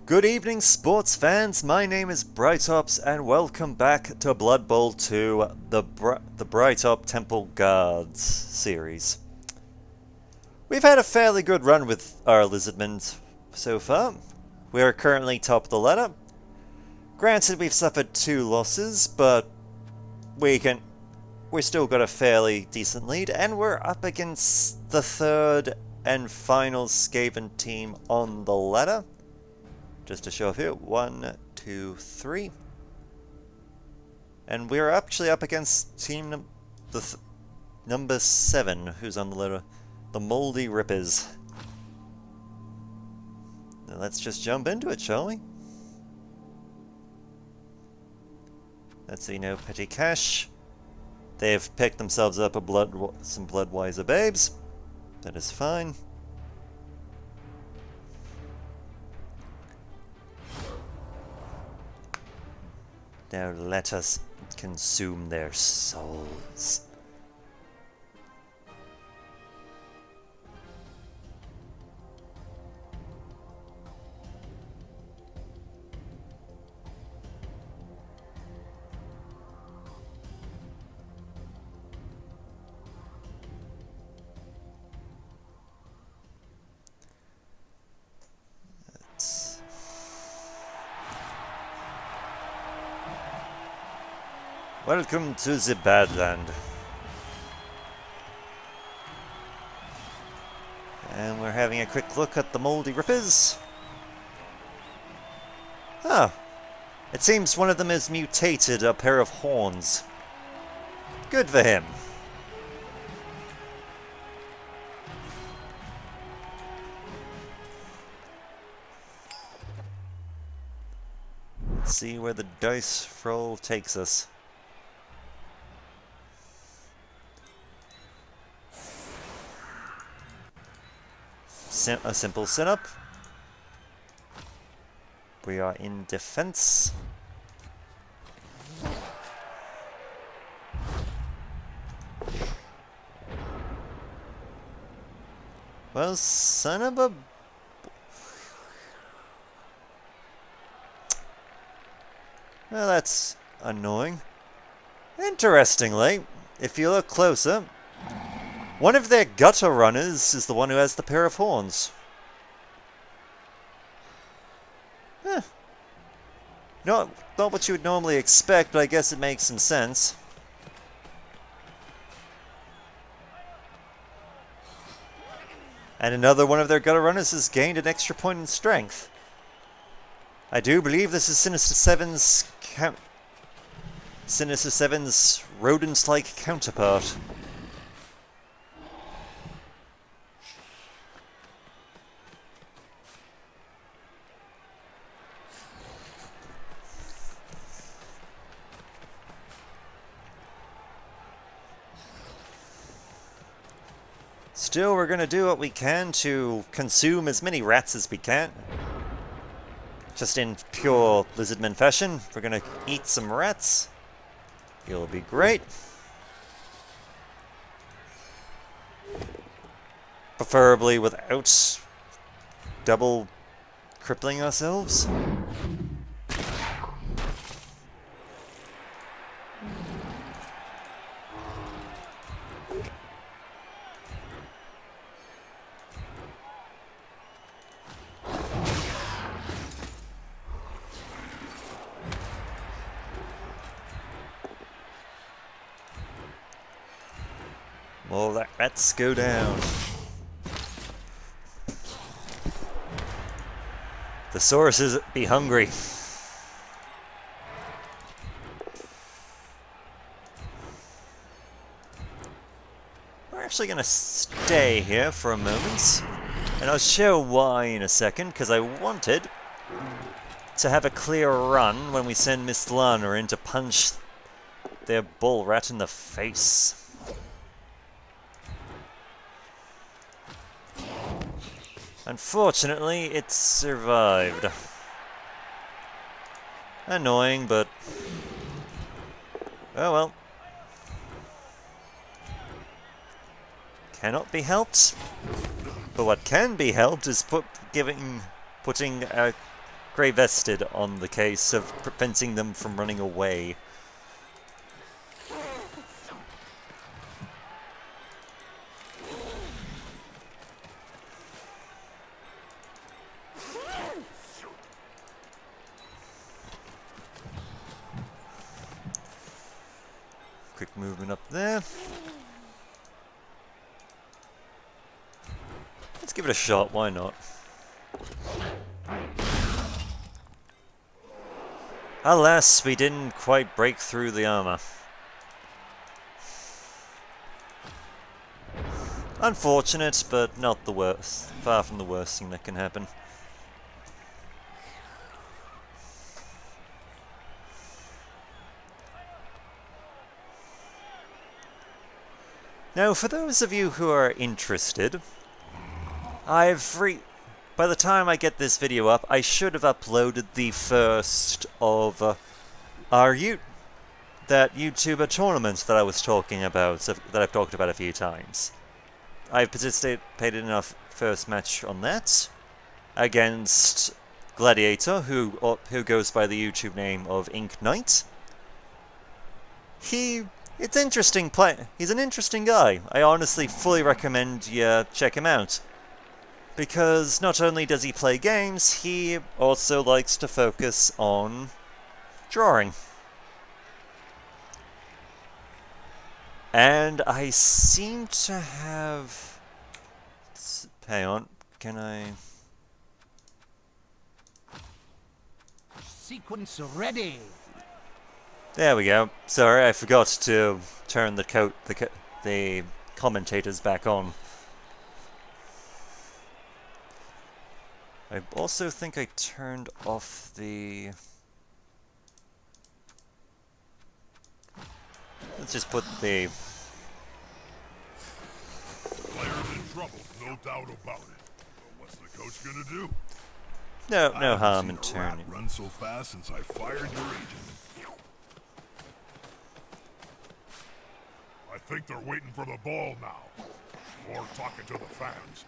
Good evening, sports fans. My name is Brightops, and welcome back to Blood Bowl 2, the Brightop Temple Guards series. We've had a fairly good run with our Lizardmen so far. We are currently top of the ladder. Granted, we've suffered 2 losses, but we've still got a fairly decent lead, and we're up against the third and final Skaven team on the ladder. Just to show off here, 1, 2, 3. And we're actually up against team number 7, who's on the ladder, the Moldy Rippers. Now let's just jump into it, shall we? Let's see, no petty cash. They've picked themselves up some Bloodwiser babes. That is fine. Now let us consume their souls. Welcome to the Badland. And we're having a quick look at the Moldy Rippers. Ah, it seems one of them has mutated a pair of horns. Good for him. Let's see where the dice roll takes us. A simple setup. We are in defense. Well, son of a... Well, that's annoying. Interestingly, if you look closer, one of their gutter runners is the one who has the pair of horns. Huh. Not what you would normally expect, but I guess it makes some sense. And another one of their gutter runners has gained an extra point in strength. I do believe this is Sinister Seven's rodent-like counterpart. Still, we're going to do what we can to consume as many rats as we can. Just in pure Lizardman fashion, we're going to eat some rats. It'll be great. Preferably without double crippling ourselves. More rats go down. The Sauruses be hungry. We're actually going to stay here for a moment, and I'll show why in a second, because I wanted to have a clear run when we send Miss Lana in to punch their bull rat in the face. Unfortunately, it survived. Annoying, but... oh well. Cannot be helped. But what can be helped is putting a Grey Vested on the case of preventing them from running away. Quick movement up there. Let's give it a shot, why not? Alas, we didn't quite break through the armor. Unfortunate, but not the worst. Far from the worst thing that can happen. Now, for those of you who are interested, by the time I get this video up, I should have uploaded the first of that YouTuber tournament that I was talking about, that I've talked about a few times. I participated in our first match on that against Gladiator, who goes by the YouTube name of Ink Knight. It's interesting play. He's an interesting guy. I honestly fully recommend you check him out. Because not only does he play games, he also likes to focus on drawing. And I seem to have... Hang on, can I... Sequence ready. There we go. Sorry, I forgot to turn the commentators back on. I also think I turned off the... Let's just put the... Player's in trouble, no doubt about it. But what's the coach gonna do? No harm in turning. Run so fast since I fired your agent. I think they're waiting for the ball now, or talking to the fans.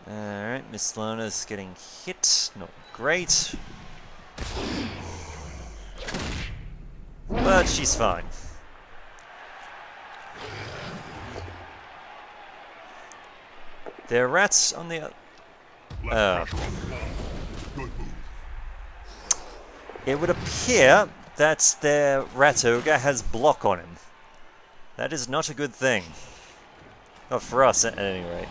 Alright, Miss Lona's getting hit. Not great. But she's fine. There are rats on the... Left pressure on the ball. Good move. It would appear that their rat ogre has block on him. That is not a good thing. Not for us, at any rate.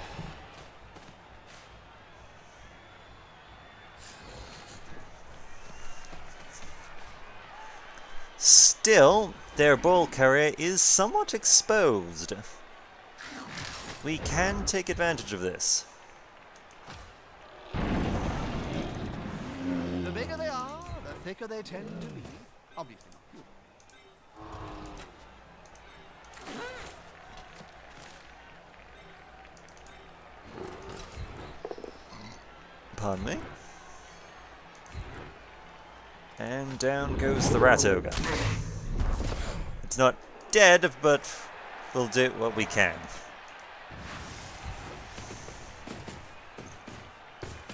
Still, their ball carrier is somewhat exposed. We can take advantage of this. The bigger they are, the thicker they tend to be. Obviously not you. Pardon me. And down goes the rat ogre. It's not dead, but we'll do what we can.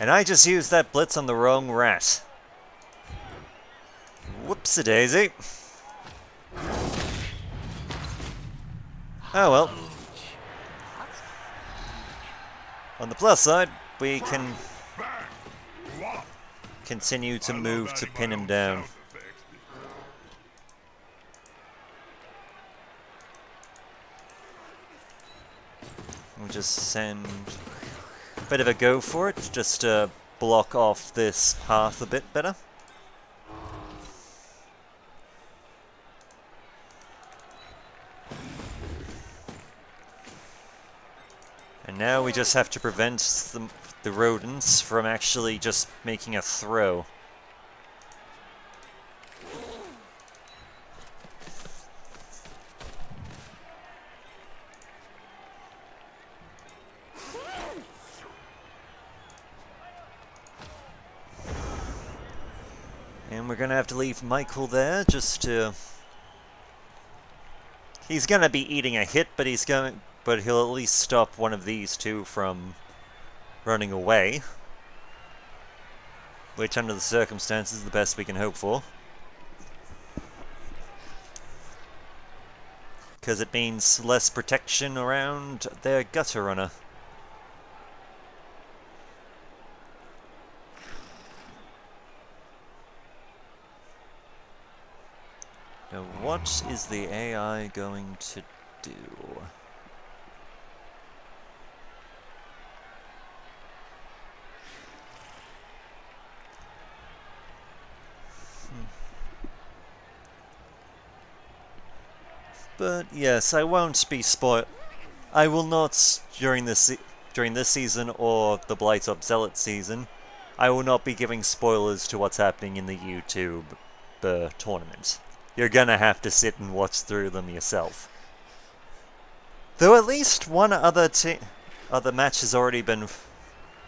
And I just used that blitz on the wrong rat. Whoopsie-daisy. Oh well. On the plus side, we can continue to move to pin him down. We'll just send a bit of a go for it, just to block off this path a bit better. And now we just have to prevent the rodents from actually just making a throw. And we're gonna have to leave Michael there just to... He's gonna be eating a hit, but he'll at least stop one of these two from running away. which under the circumstances is the best we can hope for. Because it means less protection around their gutter runner. Now, what is the AI going to do? But yes, I won't be I will not during this season or the Blightup Zealot season. I will not be giving spoilers to what's happening in the YouTube tournament. You're gonna have to sit and watch through them yourself. Though at least one other match has already been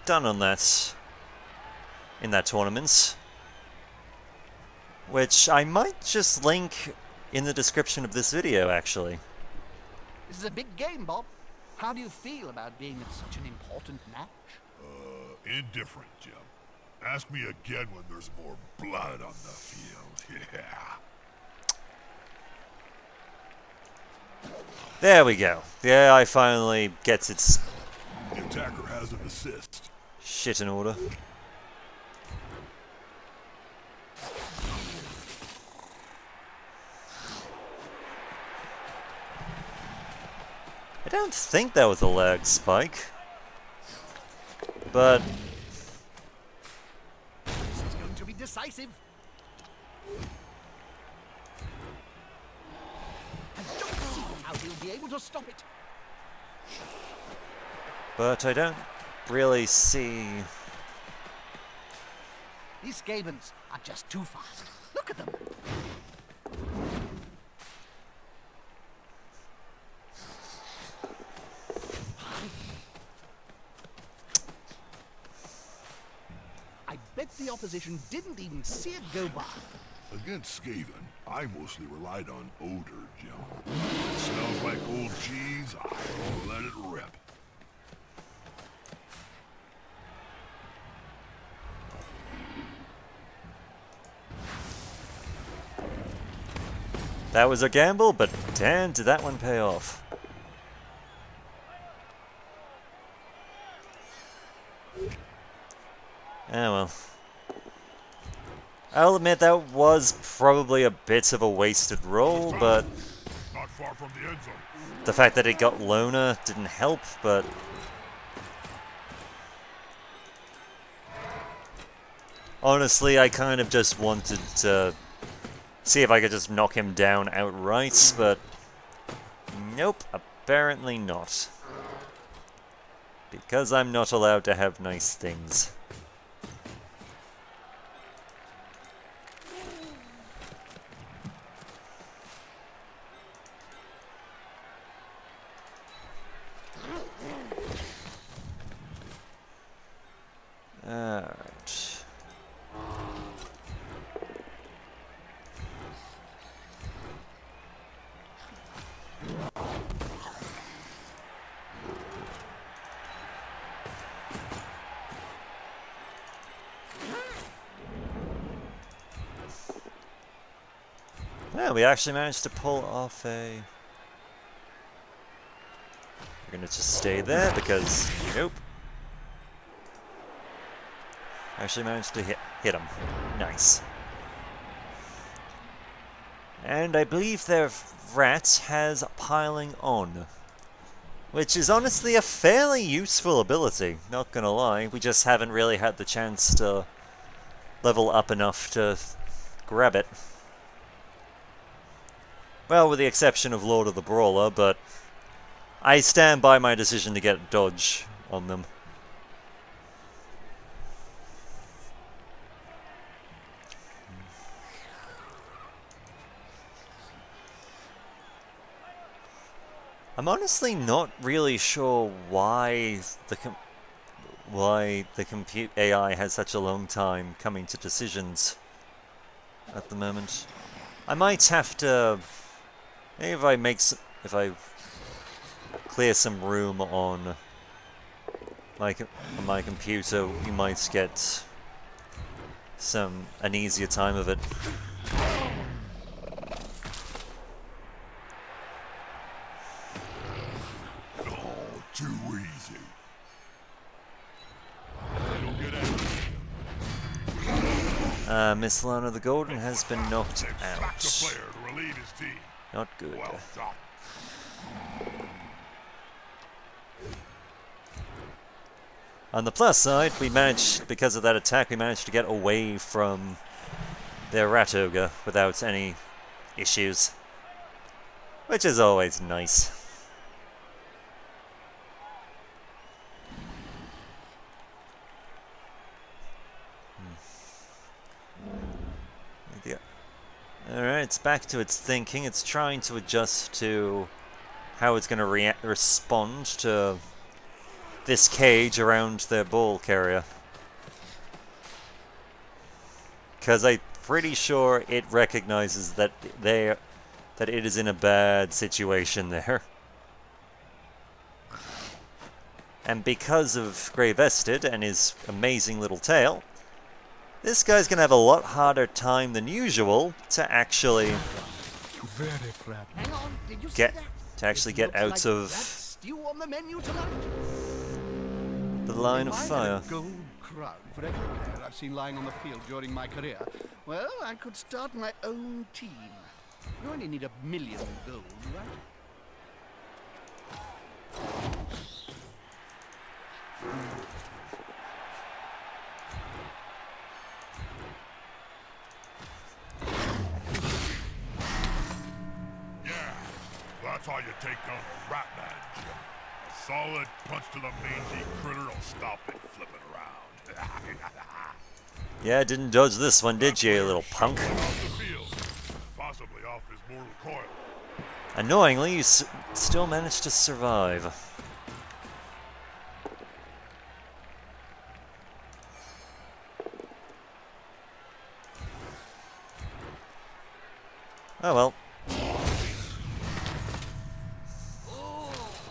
done on that in that tournament, which I might just link in the description of this video, actually. This is a big game, Bob. How do you feel about being at such an important match? Indifferent, Jim. Ask me again when there's more blood on the field. Yeah. There we go. The AI finally gets its The attacker has an assist. shit in order. I don't think that was a lag spike, but This is going to be decisive. I don't see how he'll be able to stop it. I don't really see. These Skavens are just too fast. Look at them. I bet the opposition didn't even see it go by. Against Skaven, I mostly relied on odor, Jim. It smells like old cheese, I'll let it rip. That was a gamble, but damn, did that one pay off. Ah well. I'll admit that was probably a bit of a wasted roll, but Not far from the end zone. the fact that it got Lona didn't help, but honestly, I kind of just wanted to see if I could just knock him down outright, but nope, apparently not. Because I'm not allowed to have nice things. Alright. Well, we actually managed to pull off a... We're gonna just stay there because... Nope. Actually managed to hit him. Nice. And I believe their rat has piling on. Which is honestly a fairly useful ability, not gonna lie. We just haven't really had the chance to level up enough to grab it. Well, with the exception of Lord of the Brawler, but I stand by my decision to get dodge on them. I'm honestly not really sure why the compute AI has such a long time coming to decisions at the moment. I might have to, maybe if I clear some room on my computer, we might get an easier time of it. Oh, too easy. It'll get out. Miss Lana the Golden has been knocked Extract a out. player to relieve his team. Not good. Well done. On the plus side, we managed, because of that attack, we managed to get away from their Rat Ogre without any issues. Which is always nice. Alright, it's back to its thinking. It's trying to adjust to how it's going to respond to this cage around their ball carrier. Because I'm pretty sure it recognizes that it is in a bad situation there. And because of Grey Vested and his amazing little tail, this guy's going to have a lot harder time than usual to actually Hang on, did you see get that? get Looks out like of that stew on the menu tonight. the line If of I fire. had a gold crown for every player I've seen lying on the field during my career, well, I could start my own team. You only need 1 million gold, right? Yeah, that's how you take down a rat man, Jim. A solid punch to the mangy critter will stop it flipping around. Yeah, didn't dodge this one, did you, little punk? Off the field, possibly off his mortal coil. Annoyingly, you still managed to survive. Oh well.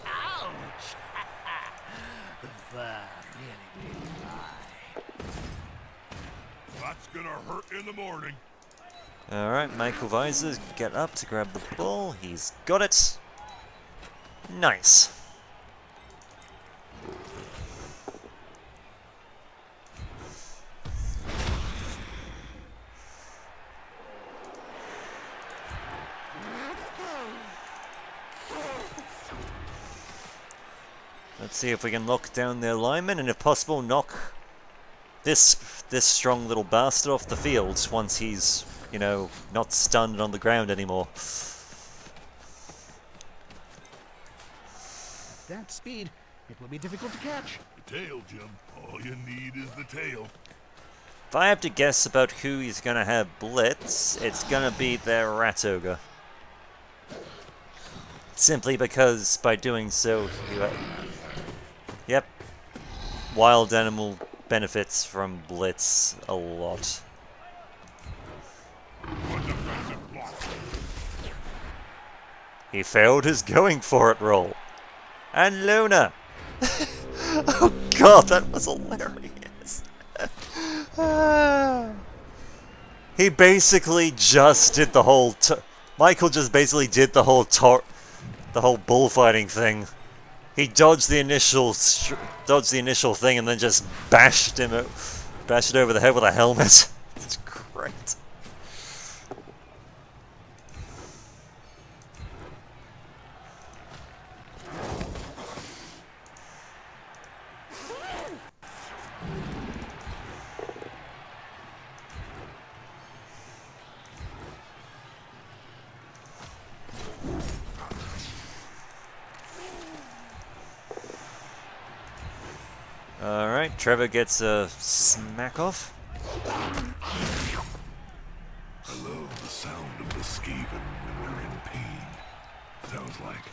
Ouch! The fur really did fly. That's gonna hurt in the morning. Alright, Michael Weiser, get up to grab the ball. He's got it. Nice. Let's see if we can lock down their linemen, and if possible, knock this strong little bastard off the field once he's, you know, not stunned on the ground anymore. At that speed, it will be difficult to catch. The tail, Jim. All you need is the tail. If I have to guess about who he's going to have blitz, it's going to be their Rat Ogre. Simply because by doing so, yep, wild animal benefits from blitz a lot. Good defensive block. He failed his going for it roll. And Luna! Oh god, that was hilarious. He basically just did the whole... Michael just basically did the whole bullfighting thing. He dodged the initial thing and then just bashed it over the head with a helmet. It's great. Alright, Trevor gets a smack off. I love the sound of the Skaven when they're in pain. Sounds like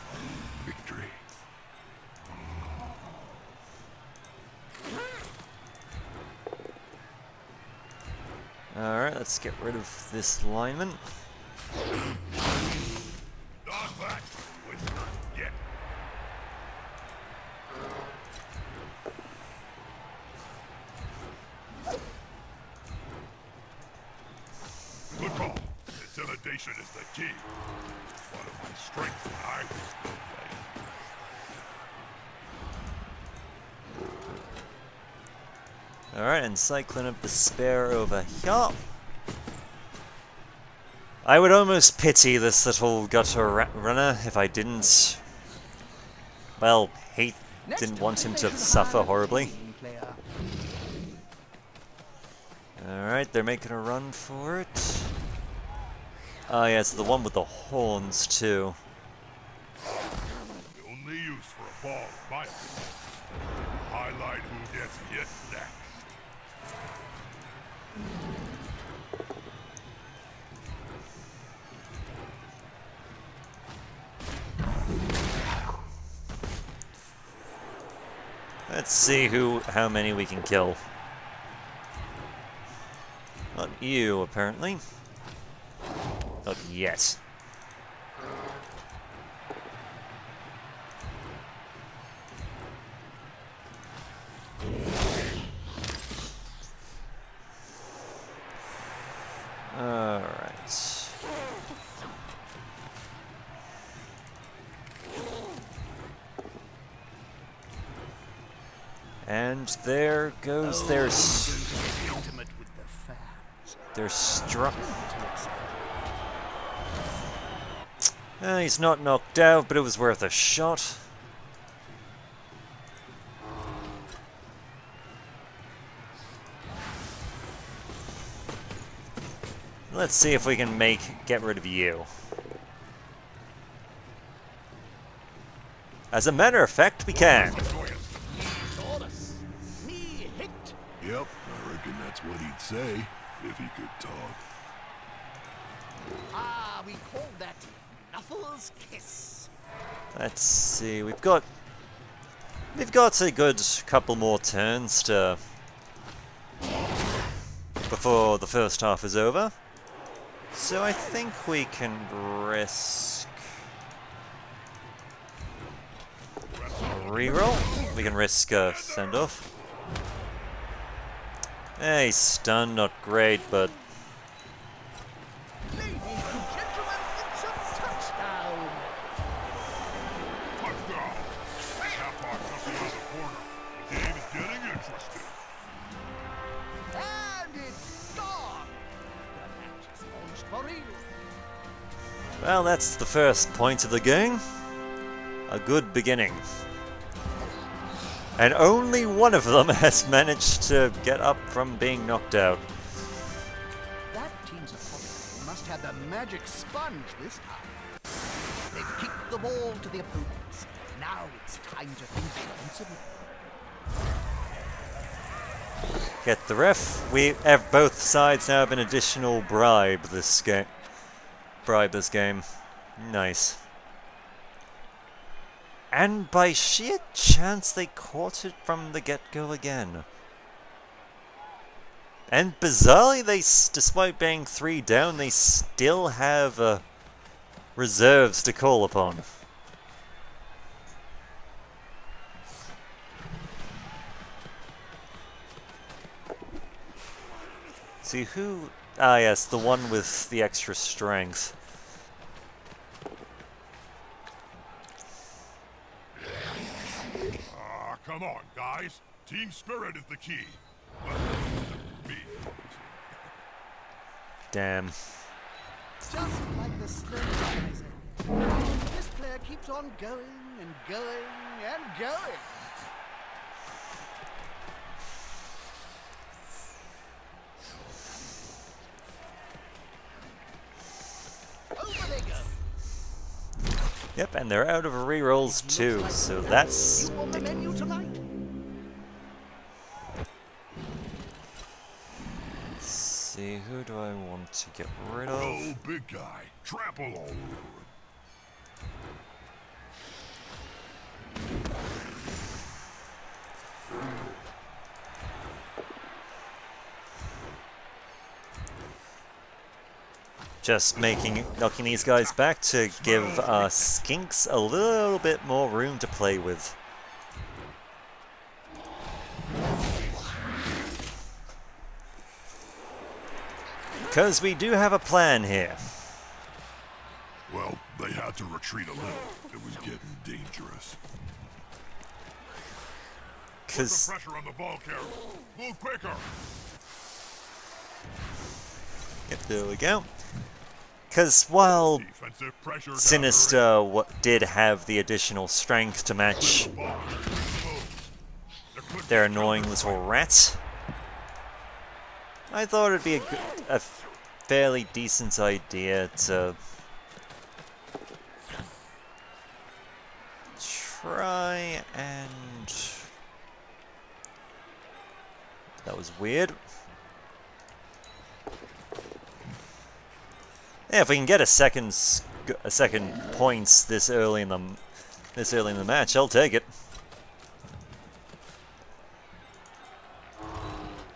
victory. Alright, let's get rid of this lineman. Not back. It's not yet. Organization is the key. One of my strengths when I was still playing. Alright, and Cyclone of Despair over here. I would almost pity this little gutter runner if I didn't. Well, didn't want him to suffer horribly. Alright, they're making a run for it. Ah, yes, the one with the horns, too. The only use for a ball, in my opinion. Highlight who gets hit next. Let's see how many we can kill. Not you, apparently. Not yet. Alright. And there goes their struck. He's not knocked out, but it was worth a shot. Let's see if we can get rid of you. As a matter of fact, we can. Yep, I reckon that's what he'd say, if he could talk. Ah, we call that Knuffles' kiss. Let's see, we've got a good couple more turns before the first half is over. So I think we can risk a reroll. We can risk a send-off. Hey, stun, not great, but Ladies and gentlemen, it's a touchdown. Touchdown! That part took me out of the corner. The game is getting interesting. And it's gone. The match is launched for real. well, that's the first point of the game. A good beginning. And only one of them has managed to get up from being knocked out. That team's opponent must have the magic sponge this time. They've kicked the ball to the opponents. Now it's time to think offensively. Get the ref. We have both sides now have an additional bribe this game. Nice. And by sheer chance, they caught it from the get-go again. And bizarrely, despite being 3 down, they still have reserves to call upon. See who... Ah yes, the one with the extra strength. Come on, guys. Team spirit is the key. Me. Damn. Just like the slow rising. This player keeps on going and going and going. Over they go. Yep, and they're out of rerolls too, so that's... You on the menu tonight? Let's see, who do I want to get rid of? Oh, big guy. Trample all over him. Just knocking these guys back to give Skinks a little bit more room to play with. Because we do have a plan here. retreat a little. It was getting dangerous. Put Because some pressure on the ball carrier. Move quicker. yep, there we go. Because while Defensive pressure down the Sinister did have the additional strength to match rim. Ball carrier exposed. There could their be annoying counter little rat, I thought it'd be a fairly decent idea to try and... That was weird. Yeah, if we can get a second points this early in the match, I'll take it.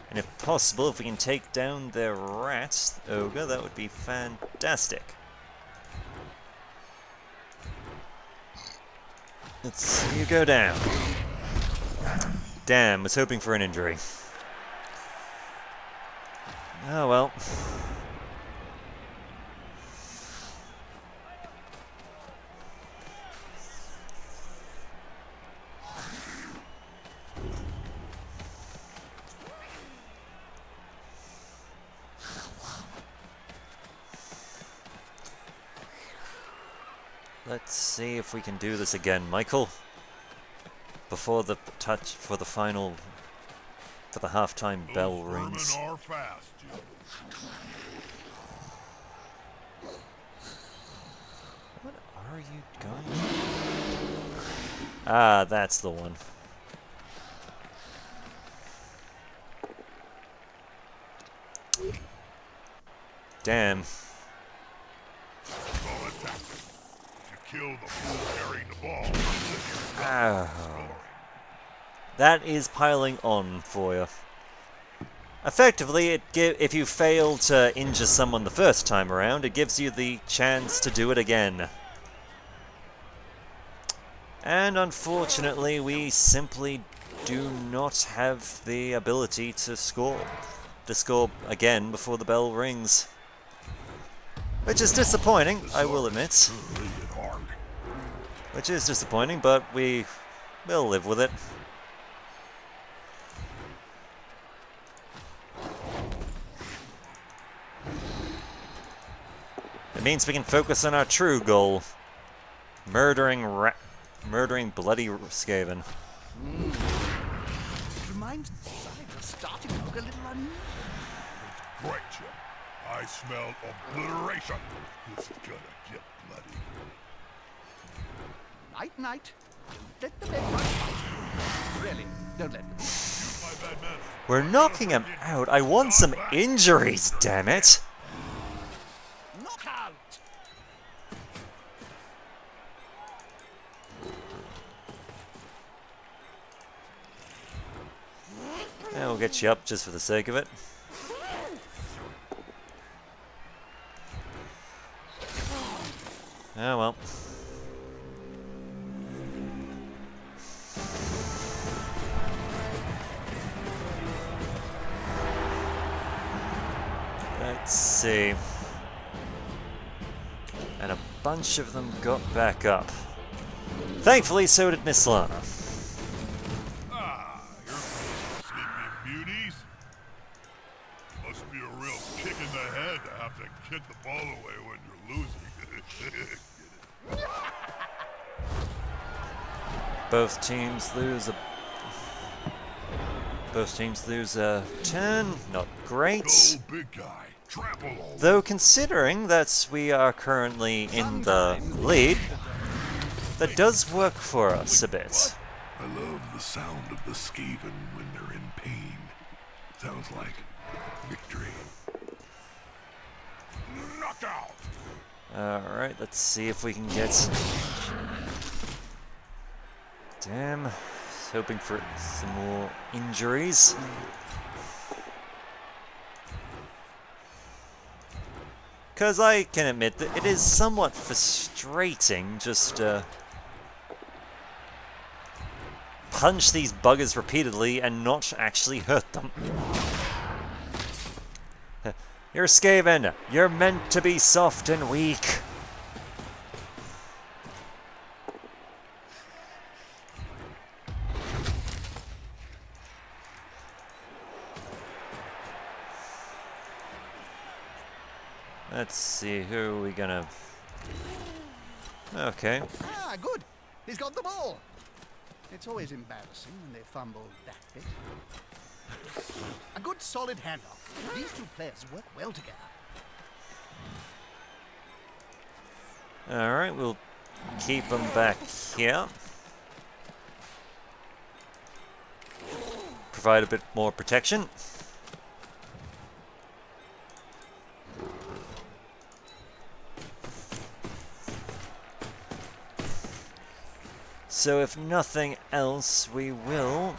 And if possible, if we can take down their rat ogre, that would be fantastic. Let's see you go down. Damn, was hoping for an injury. Oh well. Let's see if we can do this again, Michael. Before the final, for the halftime bell Those rings. vermin are fast, Jim. What are you going? Ah, that's the one. Damn. Solid tactic. To kill the fool carrying the ball. Oh. That is piling on for you. Effectively, if you fail to injure someone the first time around, it gives you the chance to do it again. And unfortunately, we simply do not have the ability to score again before the bell rings. Which is disappointing, I will admit. Really hit hard. Which is disappointing, but we will live with it. It means we can focus on our true goal. Murdering bloody Skaven. It reminds me that it's starting to look a little uneven. Great, Jim. I smell obliteration. This is gonna get bloody. Night, night. Don't let the bed run past you. Really, don't let them. Use my bad manners. We're knocking him out. I want some injuries, damn it. Knockout! Yeah, we'll get you up just for the sake of it. Oh well. Let's see. And a bunch of them got back up. Thankfully, so did Miss Lana. Ah, here's some sleeping beauties. Must be a real kick in the head to have to kick the ball away when you're losing. Both teams lose a turn. Not great. Go, big guy. Trample all. Though considering that we are currently in the lead, that does work for us a bit. I love the sound of the Skaven when they're in pain. Sounds like victory. Knockout! Alright, let's see if we can get... Damn. Hoping for some more injuries. Because I can admit that it is somewhat frustrating just punch these buggers repeatedly and not actually hurt them. You're Skaven. You're meant to be soft and weak. Let's see, who are we gonna... Okay. Ah, good. He's got the ball. It's always embarrassing when they fumble that bit. A good solid handoff. These two players work well together. Alright, we'll keep them back here. Provide a bit more protection. So if nothing else, we're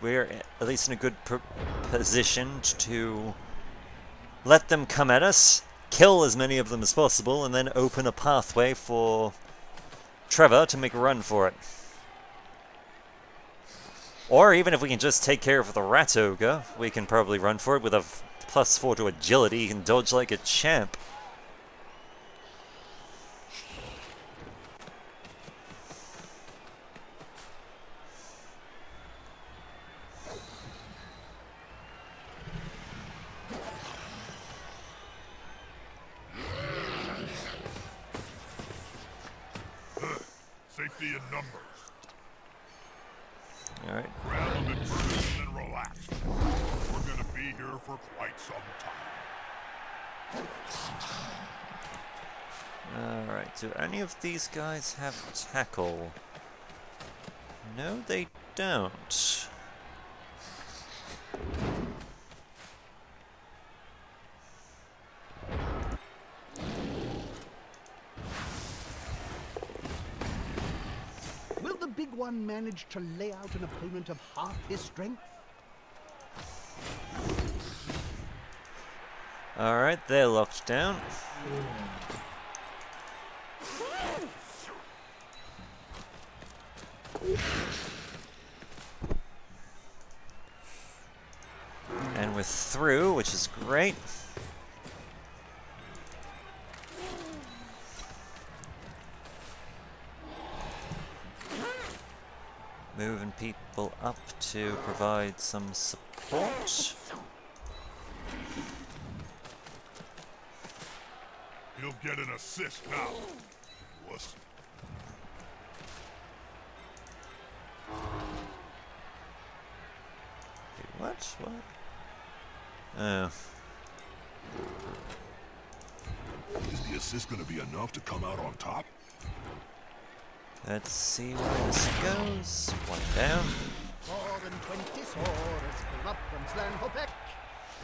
at least in a good position to let them come at us, kill as many of them as possible, and then open a pathway for Trevor to make a run for it. Or even if we can just take care of the Rat Ogre, we can probably run for it with a +4 to agility. He can dodge like a champ. Safety in numbers. Alright. Grab them in person and relax. We're gonna be here for quite some time. Alright, do any of these guys have tackle? No, they don't. Will the big one manage to lay out an opponent of half his strength? Alright, they're locked down. And we're through, which is great. Moving people up to provide some support. He'll get an assist now. Wuss. Wait, what? What? Oh. Is the assist gonna be enough to come out on top? Let's see where this goes. One down. 4 and 20 swords came up from Slanhopek.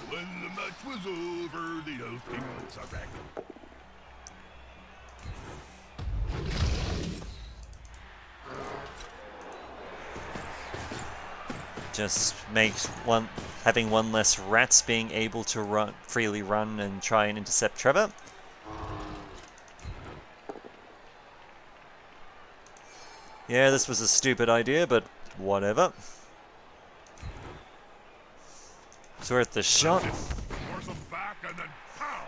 When the match was over, the elf king was a wreck. Just makes having one less rats being able to freely run and try and intercept Trevor. Yeah, this was a stupid idea, but whatever. It's worth the shot. Force him back and then pow!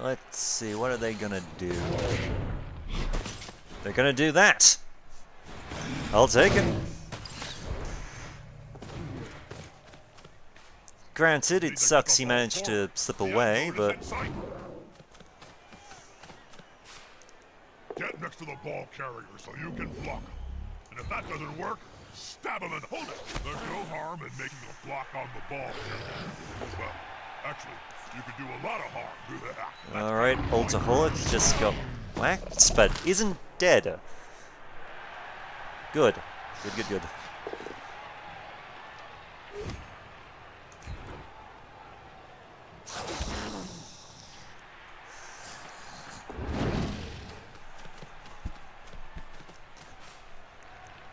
Let's see, what are they gonna do? They're gonna do that! I'll take it. Granted, it sucks he managed to slip away, but... Get next to the ball carrier so you can block him. And if that doesn't work, stab him and hold it. There's no harm in making a block on the ball carrier. Well, actually, you could do a lot of harm. Alright, Ultaholic just got whacked, but isn't dead. Good. Good, good, good.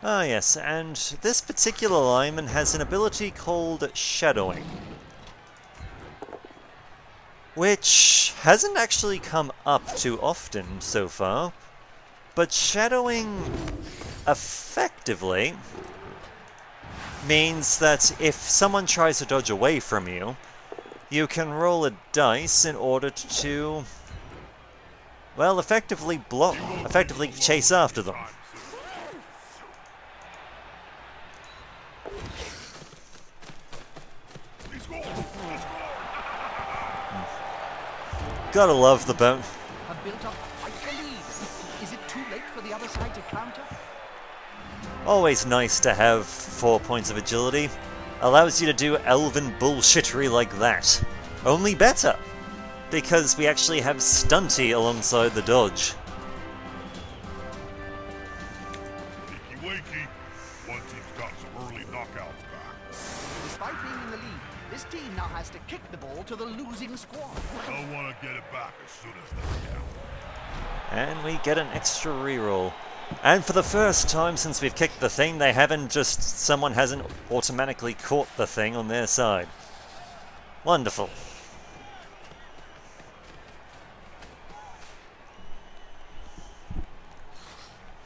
Ah yes, and this particular lineman has an ability called Shadowing, which hasn't actually come up too often so far, but Shadowing effectively means that if someone tries to dodge away from you, you can roll a dice in order to, well, effectively chase after them. Gotta love the bone. Have built up quite the lead. Is it too late for the other side to counter? Always nice to have 4 points of agility. Allows you to do elven bullshittery like that. Only better, because we actually have Stunty alongside the dodge. Wakey wakey. One team's got some early knockouts back. Despite being in the lead, this team now has to kick the ball to the losing squad. They'll want to get it back as soon as they can. And we get an extra reroll. And for the first time since we've kicked the thing, they haven't just... someone hasn't automatically caught the thing on their side. Wonderful.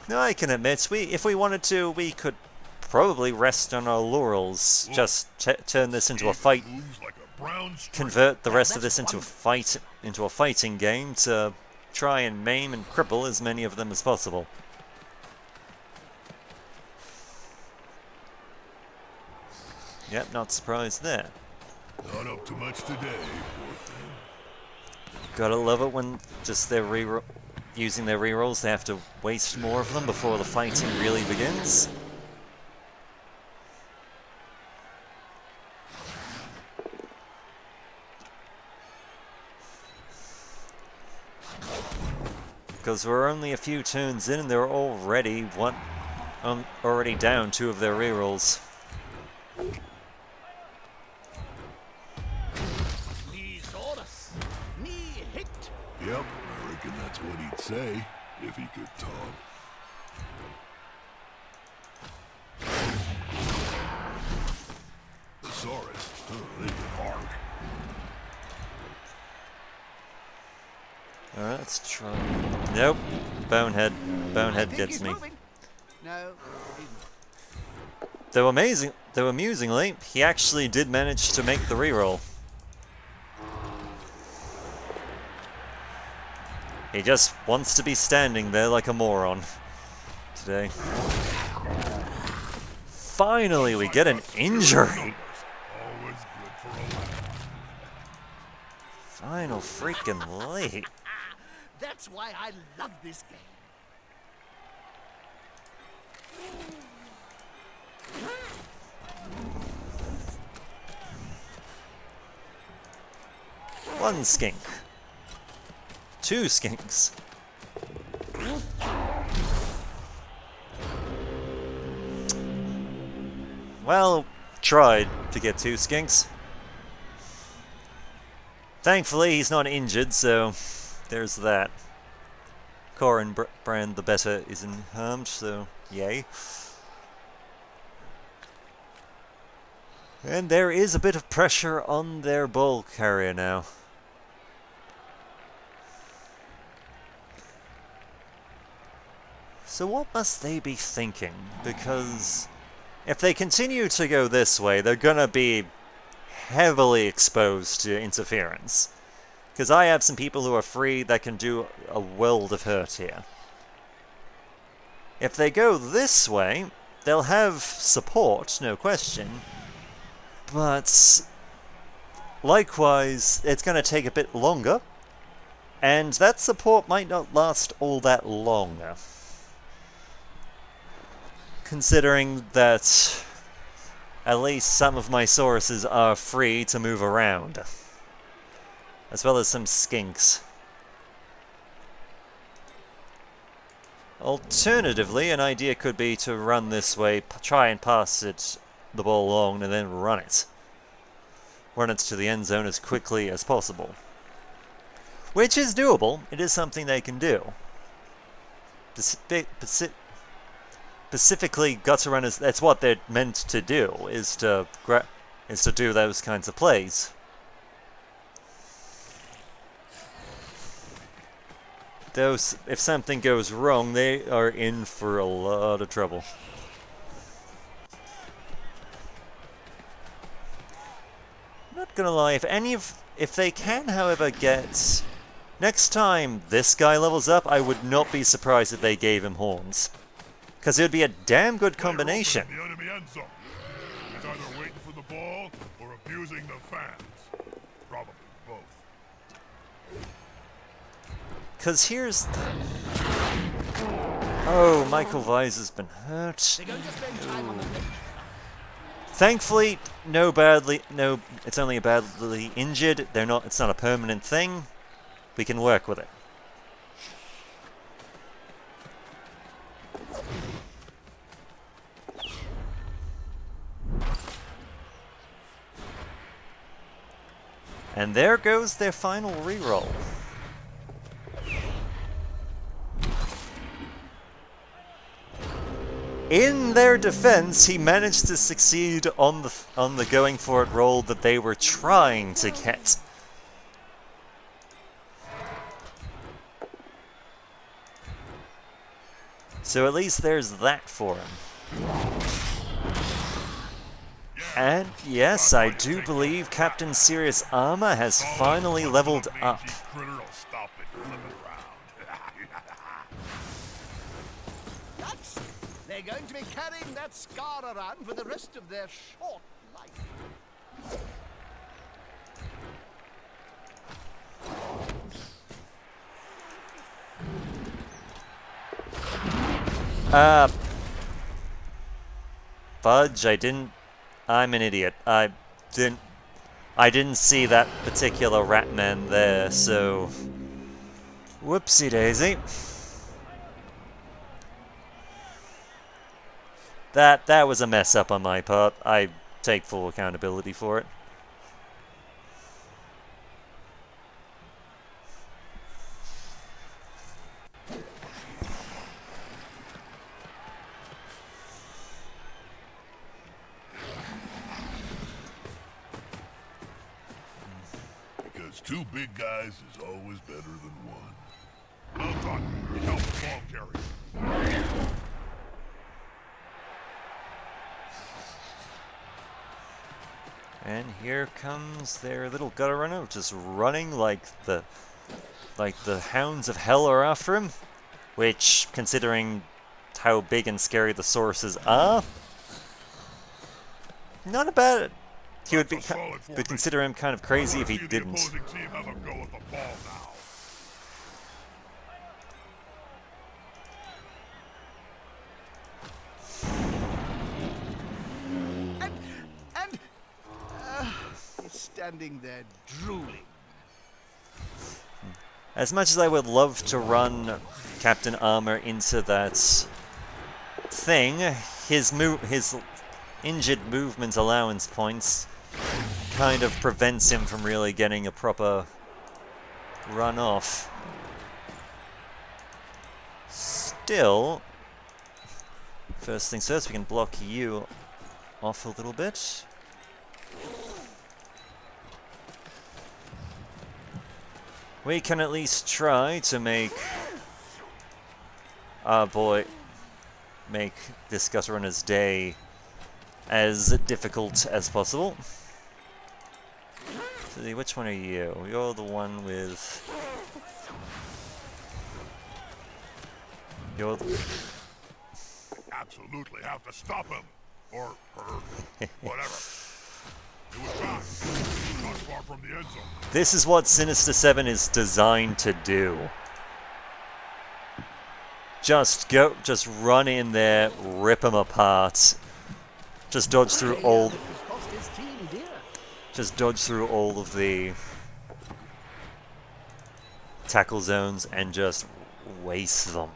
Now I can admit, if we wanted to, we could probably rest on our laurels. Just turn this into a fight, Moves like a brown streak. convert the rest of this into a fighting game to try and maim and cripple as many of them as possible. Yep, not surprised there. Not up to much today, poor thing. Gotta love it when just they're using their rerolls, they have to waste more of them before the fighting really begins. Because we're only a few turns in and they're already already down 2 of their rerolls. Mis horas. Me hit. Yep, I reckon that's what he'd say if he could talk. Thesaurus, they get hard. Alright, let's try. Nope. Bonehead. Bonehead gets me. No. Though amusingly, he actually did manage to make the reroll. He just wants to be standing there like a moron today. Finally, we get an injury. Always good for a laugh. Final freaking late. That's why I love this game. One skink. 2 skinks. Well, tried to get 2 skinks. Thankfully, he's not injured, so there's that. Corin Brand the better isn't harmed, so yay. And there is a bit of pressure on their ball carrier now. So what must they be thinking? Because if they continue to go this way, they're gonna be heavily exposed to interference. Because I have some people who are free that can do a world of hurt here. If they go this way, they'll have support, no question. But likewise, it's going to take a bit longer. And that support might not last all that long. Considering that at least some of my Sauruses are free to move around. As well as some skinks. Alternatively, an idea could be to run this way, try and pass the ball along, and then run it. Run it to the end zone as quickly as possible. Which is doable. It is something they can do. Specifically, gutter runners, that's what they're meant to do, is to do those kinds of plays. Those, if something goes wrong, they are in for a lot of trouble. Not gonna lie, if they can, however, get next time this guy levels up, I would not be surprised if they gave him horns, because it would be a damn good combination. The enemy end zone. He's either waiting for the ball or abusing the fans. Probably both. Because here's the... Oh, Michael Weiss has been hurt. They're going to spend time on the bench. Thankfully, no, it's only a badly injured. It's not a permanent thing. We can work with it. And there goes their final reroll. In their defense, he managed to succeed on the going for it roll that they were trying to get. So at least there's that for him. And yes, I do believe Captain Sirius Armor has finally leveled up. Nuts! They're going to be carrying that scar around for the rest of their short life. Fudge, I'm an idiot. I didn't see that particular Ratman there, so whoopsie daisy. That was a mess up on my part. I take full accountability for it. Because two big guys is always better than one. Well done. You helped the ball carrier. And here comes their little gutter runner, just running like the hounds of hell are after him. Which, considering how big and scary the sources are, not a bad. He would consider him kind of crazy if he didn't. He's standing there drooling. As much as I would love to run Captain Armor into that thing, his injured movement allowance points kind of prevents him from really getting a proper run off. Still, first things first, we can block you off a little bit. We can at least try to make our boy make this gutter runner's day as difficult as possible. So which one are you? You're the one with... You're the... Absolutely have to stop him. Or her. Whatever. It was fast. Not far from the end zone. This is what Sinister 7 is designed to do. Just run in there, rip them apart. Just dodge through all... Just dodge through all of the tackle zones and just waste them.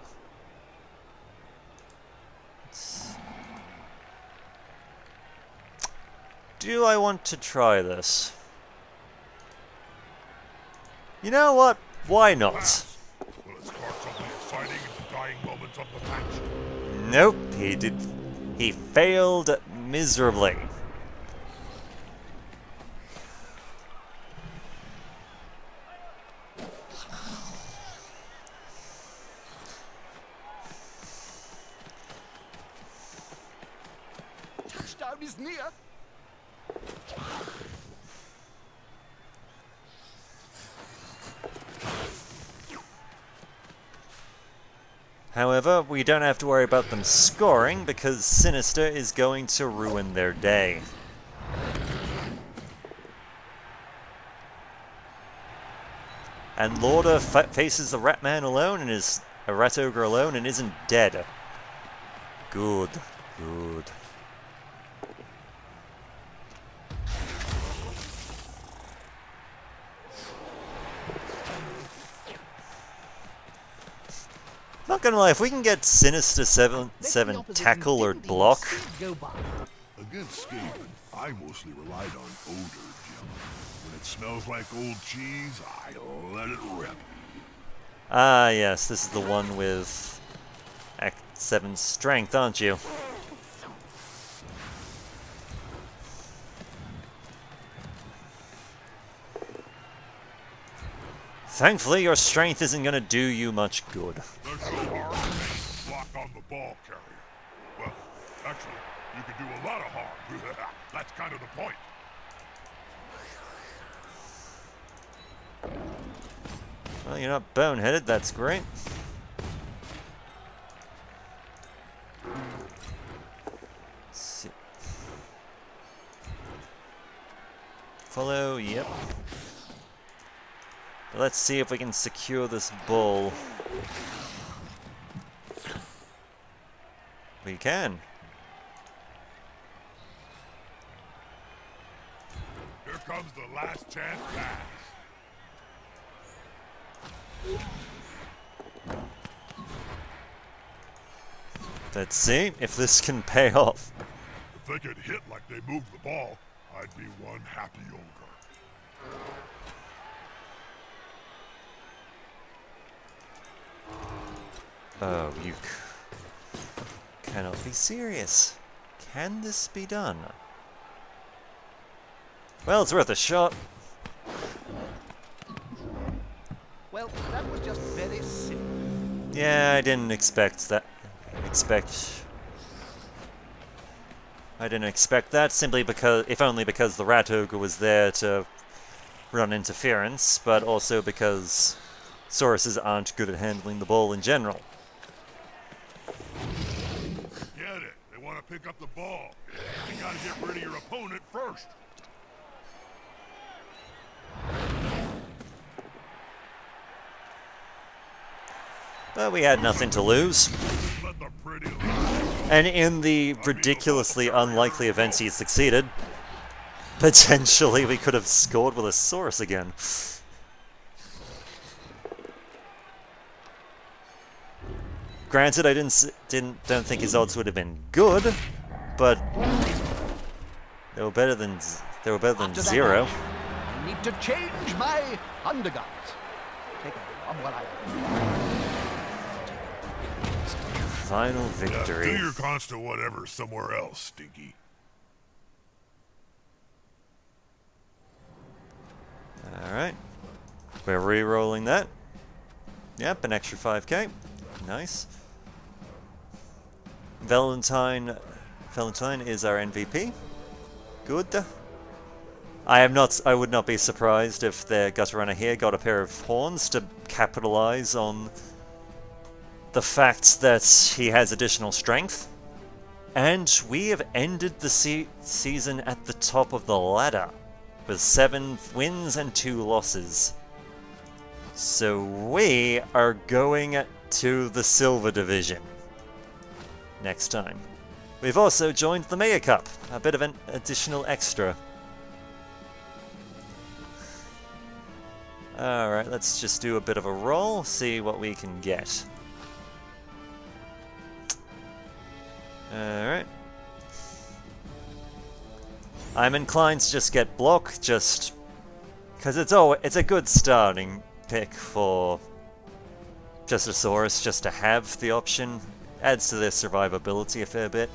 Do I want to try this? You know what? Why not? Will it spark something exciting in the dying moments of the match? Nope, he did. He failed miserably. Touchdown is near. However, we don't have to worry about them scoring because Sinister is going to ruin their day. And Lorda faces the Rat Man alone and is a Rat Ogre alone and isn't dead. Good. Good. Not gonna lie, if we can get Sinister 7 tackle or block. Against Skaven, I mostly relied on odor, Jim. When it smells like old cheese, I let it rip. Ah, yes, this is the one with Act 7 strength, aren't you? Thankfully, your strength isn't gonna do you much good. There's no harm in making a block on the ball carrier. Well, actually, you can do a lot of harm. That's kind of the point. Well, you're not boneheaded, that's great. Let's see. Follow, yep. Let's see if we can secure this bull. We can. Here comes the last chance pass. Let's see if this can pay off. If they could hit like they moved the ball, I'd be one happy ogre. Oh, you cannot be serious. Can this be done? Well, it's worth a shot. Well, that was just very simple. Yeah, I didn't expect that. I didn't expect that simply because, if only because the Rat Ogre was there to run interference, but also because Sauruses aren't good at handling the ball in general. Get it. They want to pick up the ball. You gotta get rid of your opponent first. But we had nothing to lose. Let the pretty And in the ridiculously unlikely events he succeeded, potentially we could have scored with a Saurus again. Granted, I don't think his odds would have been good, but they were better than After that, zero. I need to change my undergarments. Take a job while I... Final do victory. your constant whatever somewhere else, Stinky. Alright. We're re-rolling that. Yep, an extra 5k. Nice. Valentine is our MVP. Good. I would not be surprised if the gutter runner here got a pair of horns to capitalize on the fact that he has additional strength. And we have ended the season at the top of the ladder with 7 wins and 2 losses. So we are going to the Silver Division next time. We've also joined the Mega Cup, a bit of an additional extra. Alright, let's just do a bit of a roll, see what we can get. Alright. I'm inclined to just get block, just because it's a good starting pick for just a Saurus, just to have the option. Adds to their survivability a fair bit.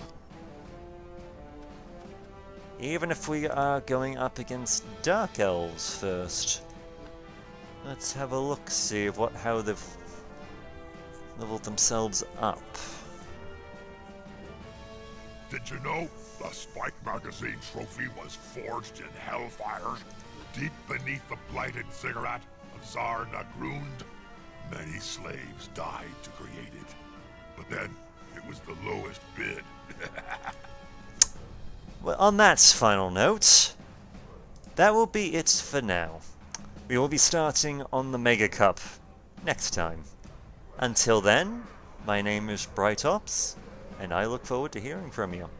Even if we are going up against Dark Elves first. Let's have a look, see how they've leveled themselves up. Did you know the Spike Magazine trophy was forged in hellfires deep beneath the blighted ziggurat of Tsar Nagrund? Many slaves died to create it, but then it was the lowest bid. Well, on that final note, that will be it for now. We will be starting on the Mega Cup next time. Until then, my name is Brightops, and I look forward to hearing from you.